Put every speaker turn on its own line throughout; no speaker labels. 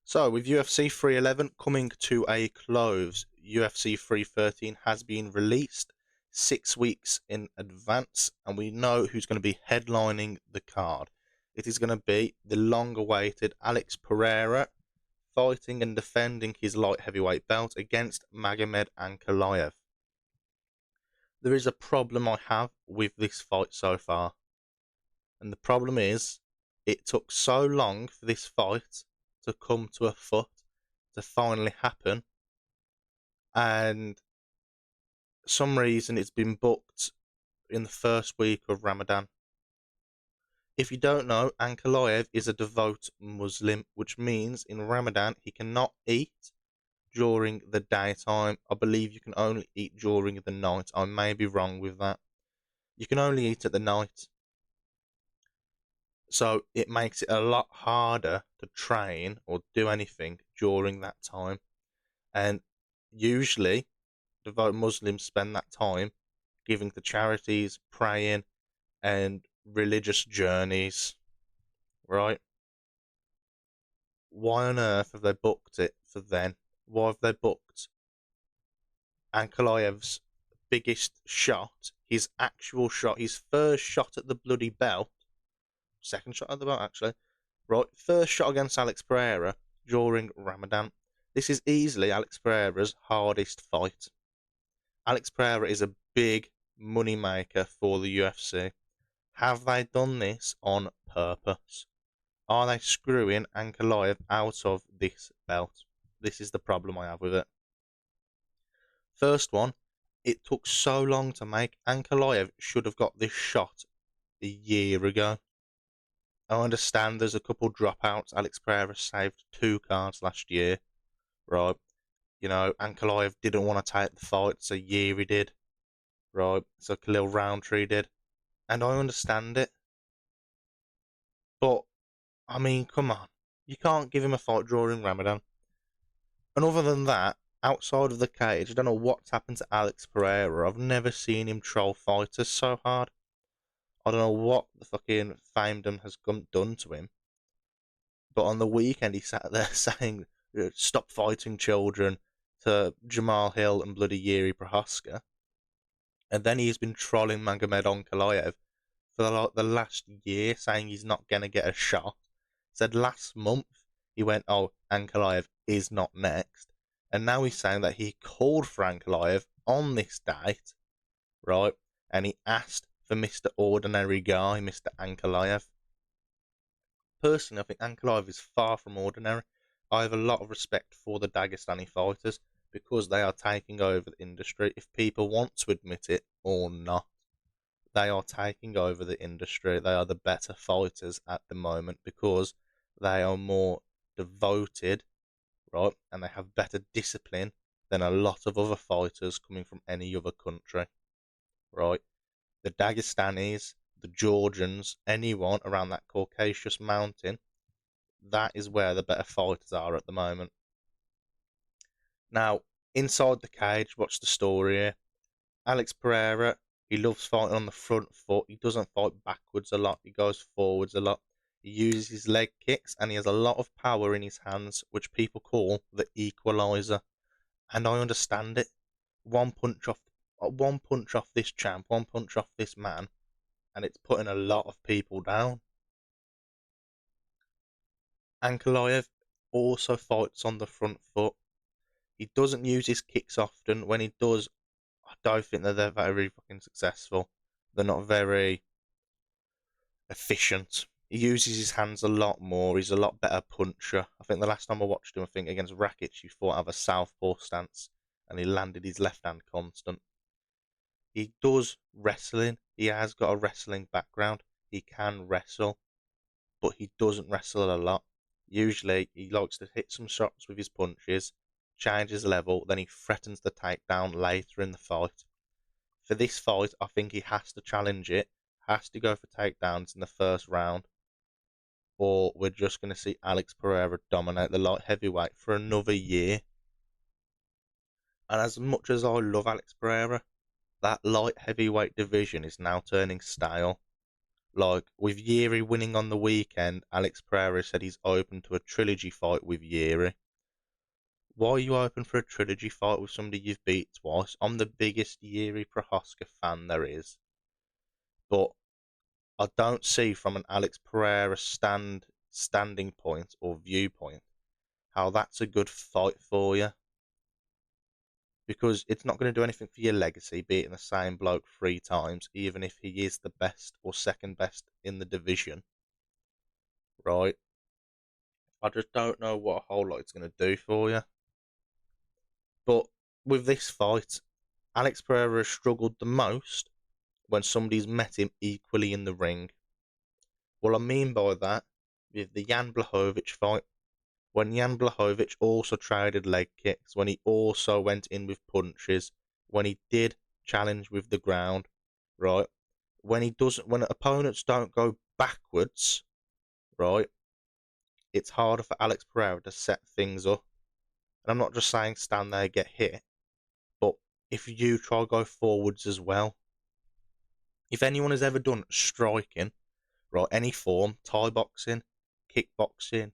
So, with UFC 311 coming to a close, UFC 313 has been released 6 weeks in advance, and we know who's going to be headlining the card. It is going to be the long awaited Alex Pereira fighting and defending his light heavyweight belt against Magomed Ankalaev. There is a problem I have with this fight so far, and the problem is it took so long for this fight to come to a foot, to finally happen, and some reason it's been booked in the first week of Ramadan. If you don't know, Ankalaev is a devout Muslim, which means in Ramadan he cannot eat during the daytime. I believe you can only eat during the night. I may be wrong with that. You can only eat at the night. So it makes it a lot harder to train or do anything during that time. And usually, devout Muslims spend that time giving to charities, praying, and religious journeys, right? Why on earth have they booked it for then? Why have they booked Ankalaev's biggest shot, his actual shot, his first shot at the bloody belt, second shot at the belt actually, right? First shot against Alex Pereira during Ramadan. This is easily Alex Pereira's hardest fight. Alex Pereira is a big money maker for the UFC. Have they done this on purpose? Are they screwing Ankalaev out of this belt? This is the problem I have with it. First one, it took so long to make. Ankalaev should have got this shot a year ago. I understand there's a couple dropouts. Alex Pereira saved 2 cards last year, right? You know, Ankalaev didn't want to take the fight, so Yuri did, right? So Khalil Roundtree did. And I understand it. But, I mean, come on. You can't give him a fight during Ramadan. And other than that, outside of the cage, I don't know what's happened to Alex Pereira. I've never seen him troll fighters so hard. I don't know what the fucking famedom has done to him. But on the weekend, he sat there saying, stop fighting children to Jamal Hill and bloody Yuri Prohaska. And then he's been trolling Magomed Ankalaev for the last year, saying he's not going to get a shot. Said last month, he went, oh, Ankalaev is not next. And now he's saying that he called for Ankalaev on this date, right? And he asked for Mr. Ordinary Guy, Mr. Ankalaev. Personally, I think Ankalaev is far from ordinary. I have a lot of respect for the Dagestani fighters because they are taking over the industry, if people want to admit it or not. They are taking over the industry. They are the better fighters at the moment because they are more devoted, right? And they have better discipline than a lot of other fighters coming from any other country, right? The Dagestanis, the Georgians, anyone around that Caucasus mountain, that is where the better fighters are at the moment. Now, inside the cage, what's the story here? Alex Pereira, he loves fighting on the front foot. He doesn't fight backwards a lot. He goes forwards a lot. He uses his leg kicks, and he has a lot of power in his hands, which people call the equalizer. And I understand it. One punch off this champ, one punch off this man, and it's putting a lot of people down. Ankalaev also fights on the front foot. He doesn't use his kicks often. When he does, I don't think that they're very fucking successful. They're not very efficient. He uses his hands a lot more. He's a lot better puncher. I think the last time I watched him, I think against Rakic, he fought out of a southpaw stance and he landed his left hand constant. He does wrestling. He has got a wrestling background. He can wrestle, but he doesn't wrestle a lot. Usually, he likes to hit some shots with his punches, changes level, then he threatens the takedown later in the fight. For this fight, I think he has to challenge it, has to go for takedowns in the first round, or we're just going to see Alex Pereira dominate the light heavyweight for another year. And as much as I love Alex Pereira, that light heavyweight division is now turning stale. Like, with Yuri winning on the weekend, Alex Pereira said he's open to a trilogy fight with Yuri. Why are you open for a trilogy fight with somebody you've beat twice? I'm the biggest Yuri Prohaska fan there is. But I don't see from an Alex Pereira standing point or viewpoint how that's a good fight for you. Because it's not going to do anything for your legacy, beating the same bloke 3 times, even if he is the best or second best in the division. Right? I just don't know what a whole lot it's going to do for you. But with this fight, Alex Pereira has struggled the most when somebody's met him equally in the ring. What I mean by that, with the Jan Blachowicz fight, when Jan Blachowicz also traded leg kicks, when he also went in with punches, when he did challenge with the ground, right? When opponents don't go backwards, right? It's harder for Alex Pereira to set things up. And I'm not just saying stand there, get hit, but if you try to go forwards as well. If anyone has ever done striking, right, any form, Thai boxing, kickboxing,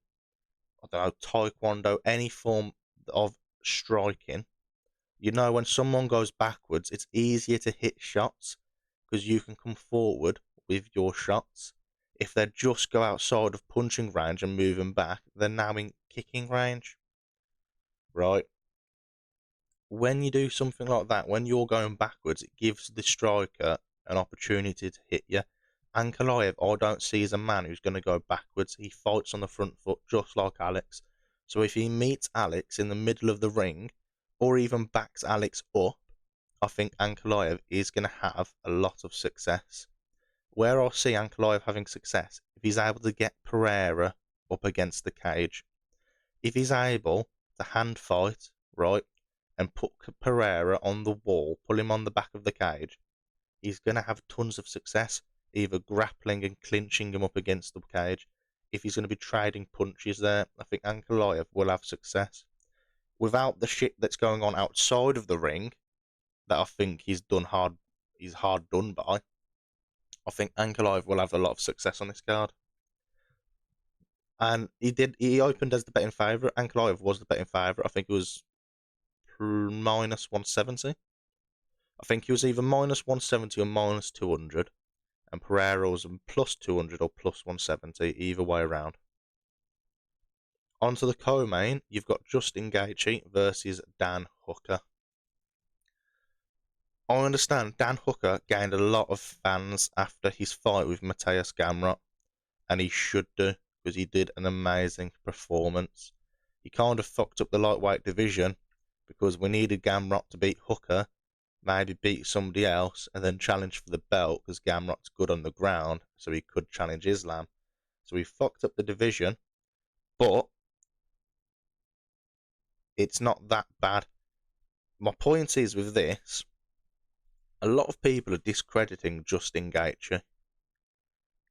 I don't know, taekwondo, any form of striking, you know when someone goes backwards, it's easier to hit shots because you can come forward with your shots. If they just go outside of punching range and moving back, they're now in kicking range, right? When you do something like that, when you're going backwards, it gives the striker an opportunity to hit you. Ankalaev, I don't see as a man who's going to go backwards. He fights on the front foot just like Alex. So if he meets Alex in the middle of the ring, or even backs Alex up, I think Ankalaev is going to have a lot of success. Where I see Ankalaev having success, if he's able to get Pereira up against the cage. If he's able to hand fight, right, and put Pereira on the wall, pull him on the back of the cage, he's going to have tons of success, either grappling and clinching him up against the cage. If he's going to be trading punches there, I think Ankalaev will have success. Without the shit that's going on outside of the ring, that I think he's hard done by, I think Ankalaev will have a lot of success on this card. And he opened as the betting favourite. Ankalaev was the betting favourite. I think it was minus 170. I think he was either minus 170 or minus 200, and Pereira was plus 200 or plus 170, either way around. On to the co-main, you've got Justin Gaethje versus Dan Hooker. I understand Dan Hooker gained a lot of fans after his fight with Mateusz Gamrot, and he should do, because he did an amazing performance. He kind of fucked up the lightweight division, because we needed Gamrot to beat Hooker, maybe beat somebody else, and then challenge for the belt, because Gamrot's good on the ground, so he could challenge Islam. So he fucked up the division, but it's not that bad. My point is with this, a lot of people are discrediting Justin Gaethje.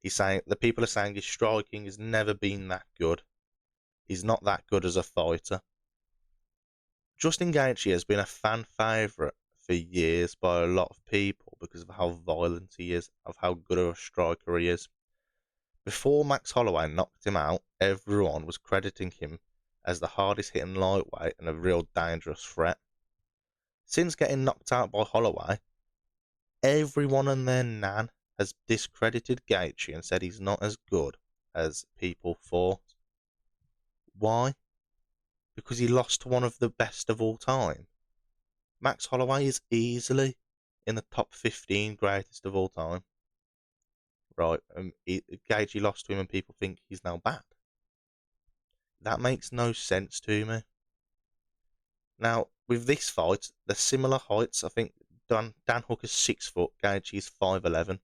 The people are saying his striking has never been that good. He's not that good as a fighter. Justin Gaethje has been a fan favourite for years by a lot of people because of how violent he is, of how good of a striker he is. Before Max Holloway knocked him out, everyone was crediting him as the hardest hitting lightweight and a real dangerous threat. Since getting knocked out by Holloway, everyone and their nan has discredited Gaethje and said he's not as good as people thought. Why? Because he lost to one of the best of all time. Max Holloway is easily in the top 15 greatest of all time. Right, Gaethje lost to him and people think he's now bad. That makes no sense to me. Now, with this fight, they're similar heights. I think Dan Hooker's 6 foot, Gaethje's 5'11".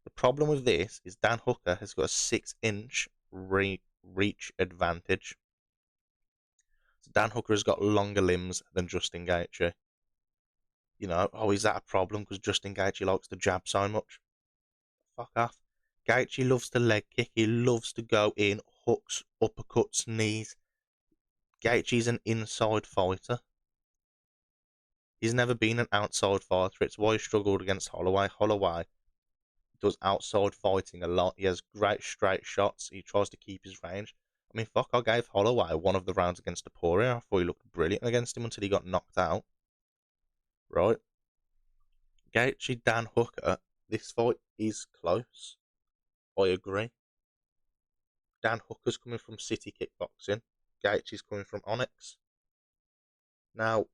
The problem with this is Dan Hooker has got a 6-inch reach advantage. So Dan Hooker has got longer limbs than Justin Gaethje. You know, is that a problem because Justin Gaethje likes to jab so much? Fuck off. Gaethje loves to leg kick. He loves to go in, hooks, uppercuts, knees. Gaethje's an inside fighter. He's never been an outside fighter. It's why he struggled against Holloway. Holloway does outside fighting a lot. He has great straight shots. He tries to keep his range. I mean, fuck, I gave Holloway one of the rounds against Poirier. I thought he looked brilliant against him until he got knocked out. Right? Gaethje, Dan Hooker, this fight is close. I agree. Dan Hooker's coming from City Kickboxing. Gaethje's coming from Onyx. Now,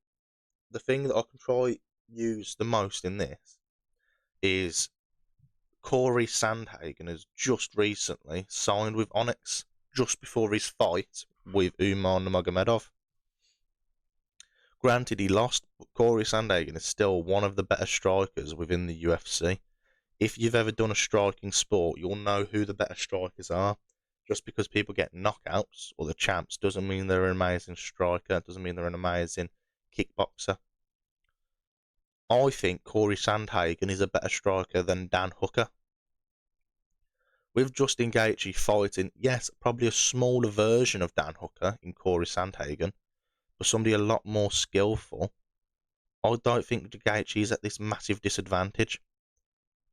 the thing that I can try use the most in this is Corey Sandhagen has just recently signed with Onyx just before his fight with Umar Nurmagomedov. Granted, he lost, but Corey Sandhagen is still one of the better strikers within the UFC. If you've ever done a striking sport, you'll know who the better strikers are. Just because people get knockouts or the champs doesn't mean they're an amazing striker, doesn't mean they're an amazing kickboxer. I think Corey Sandhagen is a better striker than Dan Hooker. With Justin Gaethje fighting, yes, probably a smaller version of Dan Hooker in Corey Sandhagen, but somebody a lot more skillful, I don't think Gaethje is at this massive disadvantage.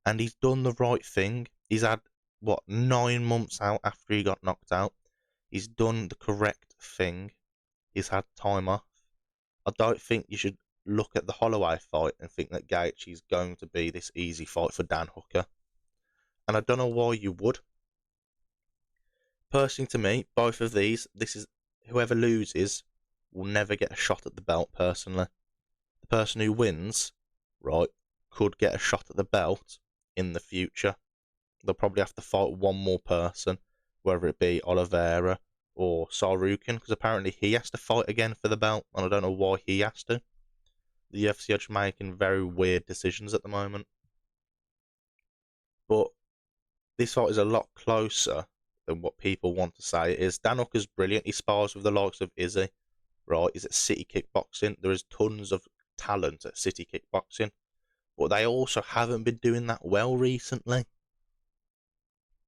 And he's done the right thing. He's had, 9 months out after he got knocked out. He's done the correct thing. He's had time off. I don't think you should look at the Holloway fight and think that Gaethje is going to be this easy fight for Dan Hooker. And I don't know why you would. Personally, to me, both of these, whoever loses will never get a shot at the belt, personally. The person who wins, right, could get a shot at the belt in the future. They'll probably have to fight one more person, whether it be Oliveira or Sarukin, because apparently he has to fight again for the belt, and I don't know why he has to. The UFC are just making very weird decisions at the moment. But this fight is a lot closer than what people want to say it is. Dan Hooker's brilliant. He spars with the likes of Izzy, right? He's at City Kickboxing. There is tons of talent at City Kickboxing, but they also haven't been doing that well recently,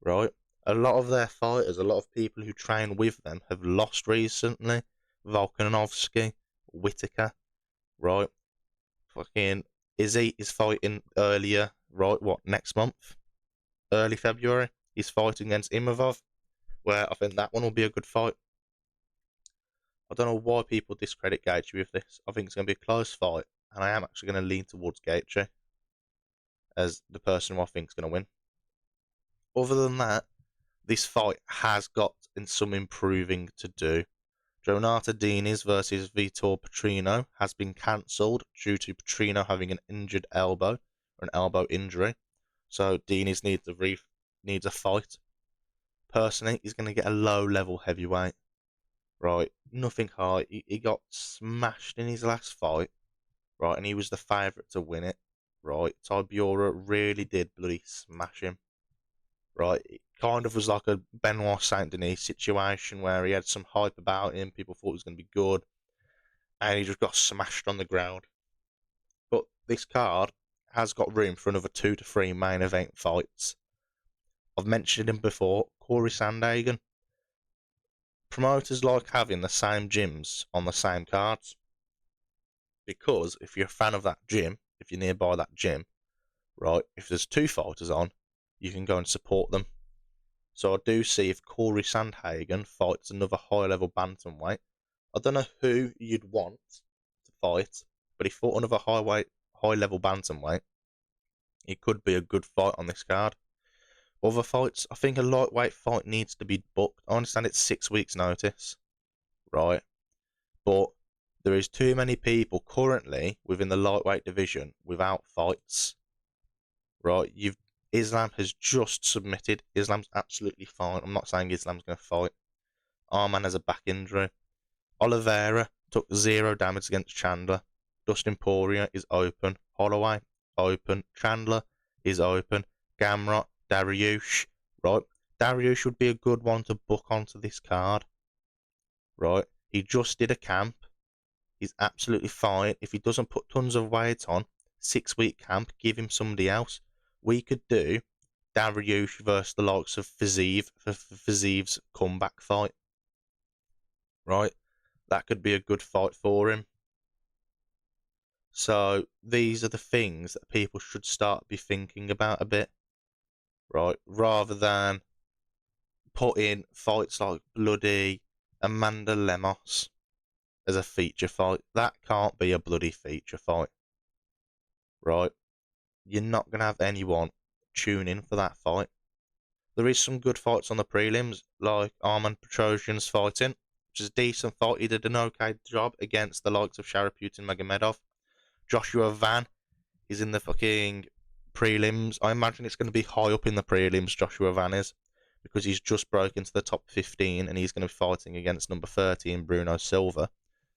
right? A lot of their fighters, a lot of people who train with them have lost recently. Volkanovski, Whitaker, right? Fucking Izzy is fighting earlier, right? Next month? Early February? He's fighting against Imavov, where I think that one will be a good fight. I don't know why people discredit Gaethje with this. I think it's going to be a close fight, and I am actually going to lean towards Gaethje as the person who I think is going to win. Other than that, this fight has got some improving to do. Jonata Diniz versus Vitor Petrino has been cancelled due to Petrino having an injured elbow, or an elbow injury. So Diniz needs a fight. Personally, he's going to get a low-level heavyweight. Right, nothing high. He got smashed in his last fight, right, and he was the favourite to win it. Right, Tybura really did bloody smash him. Right, it kind of was like a Benoit Saint Denis situation where he had some hype about him. People thought he was going to be good, and he just got smashed on the ground. But this card has got room for another 2 to 3 main event fights. I've mentioned him before, Corey Sandhagen. Promoters like having the same gyms on the same cards, because if you're a fan of that gym, if you're nearby that gym, right, if there's 2 fighters on, you can go and support them. So I do see if Corey Sandhagen fights another high-level bantamweight, I don't know who you'd want to fight, but if he fought another high-level bantamweight, it could be a good fight on this card. Other fights, I think a lightweight fight needs to be booked. I understand it's 6 weeks' notice, right? But there is too many people currently within the lightweight division without fights, right? Islam has just submitted. Islam's absolutely fine. I'm not saying Islam's going to fight. Arman has a back injury. Oliveira took 0 damage against Chandler. Dustin Poirier is open. Holloway, open. Chandler is open. Gamrot, Dariush, right? Dariush would be a good one to book onto this card, right? He just did a camp. He's absolutely fine. If he doesn't put tons of weight on, 6-week camp, give him somebody else. We could do Dariush versus the likes of Fiziev for Fiziev's comeback fight, right? That could be a good fight for him. So these are the things that people should start be thinking about a bit. right? Rather than put in fights like bloody Amanda Lemos as a feature fight. That can't be a bloody feature fight, right? You're not going to have anyone tune in for that fight. There is some good fights on the prelims, like Arman Petrosyan's fighting, which is a decent fight. He did an okay job against the likes of Sharaput and Magomedov. Joshua Van is in the fucking prelims. I imagine it's going to be high up in the prelims, Joshua Van is, because he's just broken to the top 15 and he's going to be fighting against number 30 in Bruno Silva.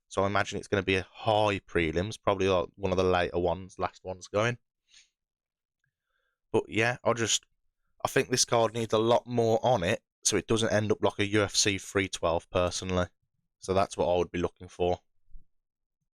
So I imagine it's going to be a high prelims, probably like one of the later ones, last ones going. But yeah, I think this card needs a lot more on it so it doesn't end up like a UFC 312 personally. So that's what I would be looking for.